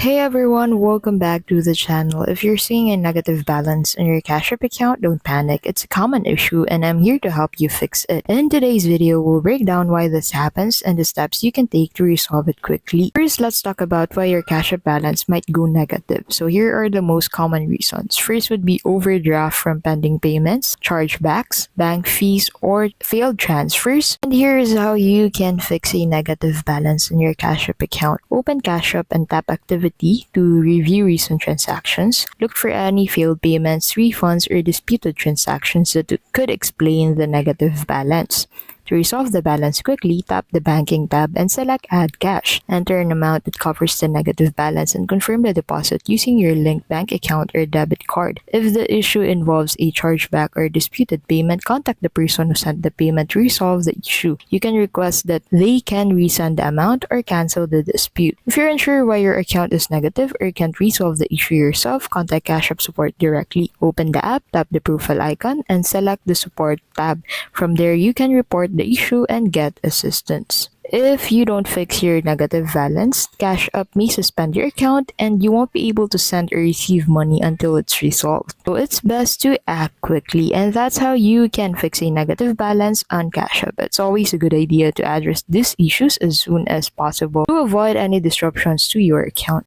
Hey everyone, welcome back to the channel. If you're seeing a negative balance in your Cash App account, don't panic. It's a common issue and I'm here to help you fix it. In today's video, we'll break down why this happens and the steps you can take to resolve it quickly. First, let's talk about why your Cash App balance might go negative. So here are the most common reasons. First would be overdraft from pending payments, chargebacks, bank fees, or failed transfers. And here is how you can fix a negative balance in your Cash App account. Open Cash App and tap activity to review recent transactions. Look for any failed payments, refunds, or disputed transactions that could explain the negative balance. To resolve the balance quickly, tap the Banking tab and select Add Cash. Enter an amount that covers the negative balance and confirm the deposit using your linked bank account or debit card. If the issue involves a chargeback or disputed payment, contact the person who sent the payment to resolve the issue. You can request that they can resend the amount or cancel the dispute. If you're unsure why your account is negative or can't resolve the issue yourself, contact Cash App support directly. Open the app, tap the profile icon, and select the support tab. From there, you can report the issue and get assistance. If you don't fix your negative balance, Cash App may suspend your account and you won't be able to send or receive money until it's resolved. So it's best to act quickly, and that's how you can fix a negative balance on Cash App. It's always a good idea to address these issues as soon as possible to avoid any disruptions to your account.